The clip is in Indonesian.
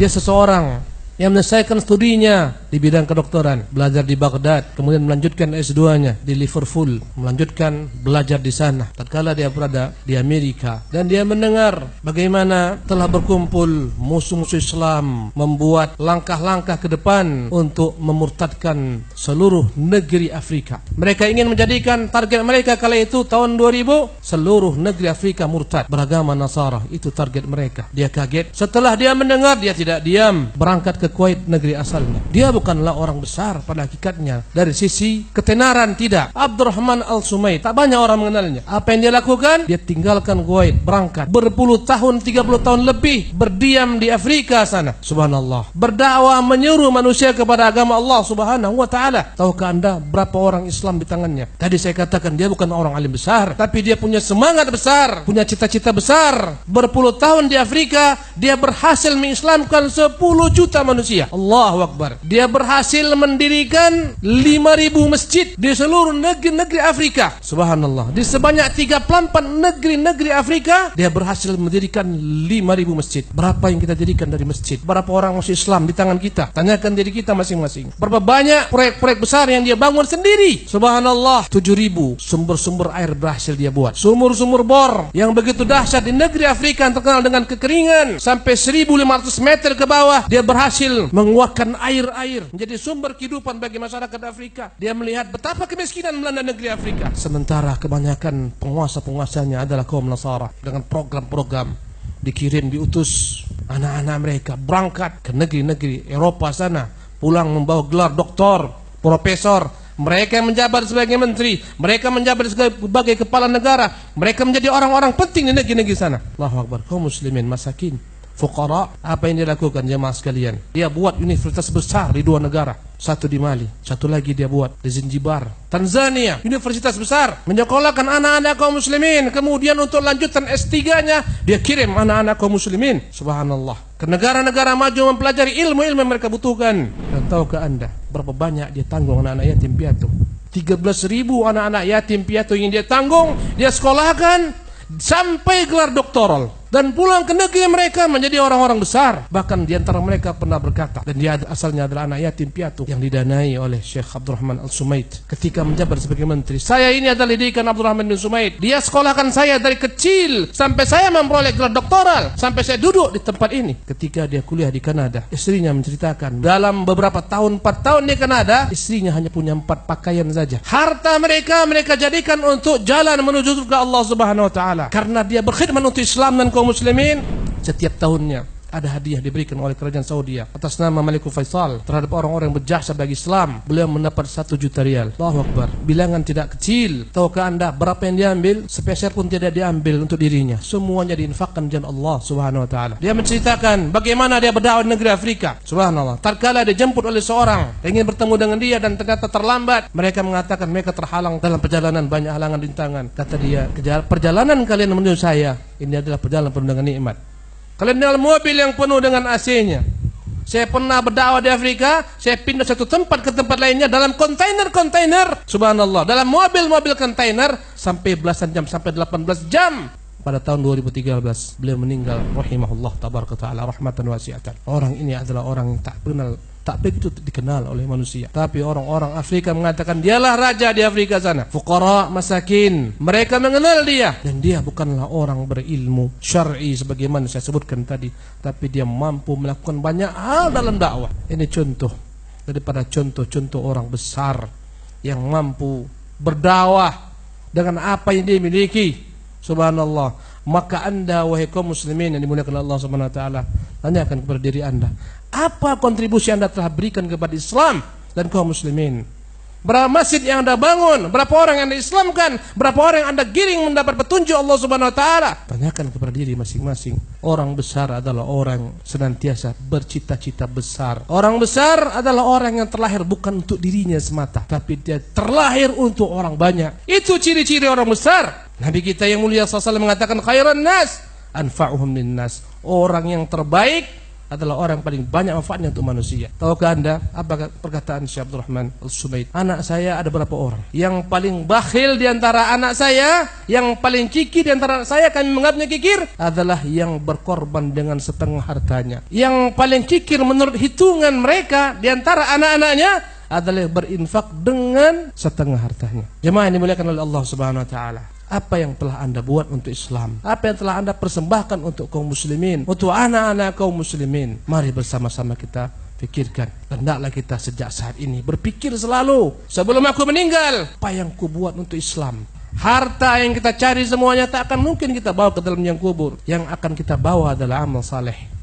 Dia seseorang yang menyelesaikan studinya di bidang kedokteran, belajar di Baghdad, kemudian melanjutkan S2-nya di Liverpool, melanjutkan belajar di sana. Tatkala dia berada di Amerika dan dia mendengar bagaimana telah berkumpul musuh-musuh Islam membuat langkah-langkah ke depan untuk memurtadkan seluruh negeri Afrika. Mereka ingin menjadikan target mereka kala itu tahun 2000 seluruh negeri Afrika murtad beragama Nasara. Itu target mereka. Dia kaget. Setelah dia mendengar, dia tidak diam, berangkat ke Kuwait, negeri asalnya. Dia bukanlah orang besar pada hakikatnya dari sisi ketenaran, tidak. Abdurrahman Al-Sumaid, tak banyak orang mengenalnya. Apa yang dia lakukan? Dia tinggalkan Kuwait, berangkat berpuluh tahun, 30 tahun lebih berdiam di Afrika sana. Subhanallah. Berdakwah, menyuruh manusia kepada agama Allah Subhanahu wa taala. Tahukah Anda berapa orang Islam di tangannya? Tadi saya katakan dia bukan orang alim besar, tapi dia punya semangat besar, punya cita-cita besar. Berpuluh tahun di Afrika, dia berhasil mengislamkan 10 juta manusia. Allahu Akbar. Dia berhasil mendirikan 5.000 masjid di seluruh negeri-negeri Afrika. Subhanallah. Di sebanyak 34 negeri-negeri Afrika, dia berhasil mendirikan 5.000 masjid. Berapa yang kita dirikan dari masjid? Berapa orang masuk Islam di tangan kita? Tanyakan diri kita masing-masing. Berapa banyak proyek-proyek besar yang dia bangun sendiri? Subhanallah. 7.000 sumber-sumber air berhasil dia buat. Sumur-sumur bor yang begitu dahsyat di negeri Afrika yang terkenal dengan kekeringan. Sampai 1.500 meter ke bawah, dia berhasil menguatkan air-air menjadi sumber kehidupan bagi masyarakat Afrika. Dia melihat betapa kemiskinan melanda negeri Afrika. Sementara kebanyakan penguasa-penguasanya adalah kaum Nasara. Dengan program-program diutus anak-anak mereka berangkat ke negeri-negeri Eropa sana, pulang membawa gelar doktor, profesor. Mereka menjabat sebagai menteri, mereka menjabat sebagai kepala negara, mereka menjadi orang-orang penting di negeri-negeri sana. Allahu Akbar. Kaum muslimin masakin, fuqara, apa yang dia lakukan jemaah sekalian? Dia buat universitas besar di 2 negara. Satu di Mali, satu lagi dia buat di Zanzibar, Tanzania. Universitas besar menyekolahkan anak-anak kaum muslimin. Kemudian untuk lanjutan S3-nya, dia kirim anak-anak kaum muslimin, subhanallah, ke negara-negara maju mempelajari ilmu-ilmu yang mereka butuhkan. Dan tahukah Anda berapa banyak dia tanggung anak-anak yatim piatu? 13.000 anak-anak yatim piatu yang dia tanggung, dia sekolahkan sampai gelar doktoral dan pulang ke negeri mereka menjadi orang-orang besar. Bahkan di antara mereka pernah berkata, dan dia asalnya adalah anak yatim piatu yang didanai oleh Syekh Abdurrahman Al-Sumaid ketika menjabat sebagai menteri. Saya ini adalah didikan Abdurrahman bin Sumaid. Dia sekolahkan saya dari kecil sampai saya memperoleh gelar doktoral, sampai saya duduk di tempat ini. Ketika dia kuliah di Kanada, istrinya menceritakan dalam beberapa tahun, 4 tahun di Kanada, istrinya hanya punya 4 pakaian saja. Harta mereka jadikan untuk jalan menuju surga Allah Subhanahu wa taala. Karena dia berkhidmat untuk Islam dan kaum muslimin, setiap tahunnya ada hadiah diberikan oleh kerajaan Saudi atas nama Malikul Faisal terhadap orang-orang yang berjasa bagi Islam. Beliau mendapat 1 juta rial. Allahu Akbar. Bilangan tidak kecil. Tahukah Anda berapa yang diambil? Sepeser pun tidak diambil untuk dirinya. Semuanya diinfakkan di jalan Allah Subhanahu wa taala. Dia menceritakan bagaimana dia berdakwah di negeri Afrika. Subhanallah. Tatkala dijemput oleh seorang ingin bertemu dengan dia dan ternyata terlambat, mereka mengatakan mereka terhalang dalam perjalanan, banyak halangan rintangan. Kata dia, perjalanan kalian menuju saya ini adalah perjalanan penuh dengan nikmat. Kalian dalam mobil yang penuh dengan AC-nya. Saya pernah berdakwah di Afrika, saya pindah satu tempat ke tempat lainnya dalam kontainer-kontainer. Subhanallah, dalam mobil-mobil kontainer sampai belasan jam, sampai 18 jam. Pada tahun 2013 beliau meninggal rahimahullah tabaraka taala rahmatan wasi'atan. Orang ini adalah orang yang tak begitu dikenal oleh manusia, tapi orang-orang Afrika mengatakan dialah raja di Afrika sana. Fuqara, masakin, mereka mengenal dia, dan dia bukanlah orang berilmu syar'i sebagaimana saya sebutkan tadi, tapi dia mampu melakukan banyak hal dalam dakwah. Ini contoh daripada contoh-contoh orang besar yang mampu berdakwah dengan apa yang dia miliki. Subhanallah. Maka Anda wahai kaum muslimin yang dimuliakan Allah Subhanahu wa taala, tanyakan kepada diri Anda, apa kontribusi Anda telah berikan kepada Islam dan kaum muslimin? Berapa masjid yang Anda bangun? Berapa orang yang Anda Islamkan? Berapa orang yang Anda giring mendapat petunjuk Allah Subhanahu wa taala? Tanyakan kepada diri masing-masing. Orang besar adalah orang senantiasa bercita-cita besar. Orang besar adalah orang yang terlahir bukan untuk dirinya semata, tapi dia terlahir untuk orang banyak. Itu ciri-ciri orang besar. Nabi kita yang mulia SAW mengatakan khairan nas anfa'uhum linnas. Orang yang terbaik adalah orang yang paling banyak manfaatnya untuk manusia. Tahukah Anda apa perkataan Syekh Abdul Rahman Al-Sumaid? Anak saya ada berapa orang? Yang paling bakhil di antara anak saya, yang paling kikir di antara anak saya, kami menganggapnya kikir, adalah yang berkorban dengan setengah hartanya. Yang paling kikir menurut hitungan mereka di antara anak-anaknya adalah berinfak dengan setengah hartanya. Jemaah yang dimuliakan oleh Allah Subhanahu wa taala, apa yang telah Anda buat untuk Islam? Apa yang telah Anda persembahkan untuk kaum muslimin, untuk anak-anak kaum muslimin? Mari bersama-sama kita pikirkan. Hendaklah kita sejak saat ini berpikir selalu, sebelum aku meninggal, apa yang ku buat untuk Islam? Harta yang kita cari semuanya tak akan mungkin kita bawa ke dalam yang kubur. Yang akan kita bawa adalah amal saleh.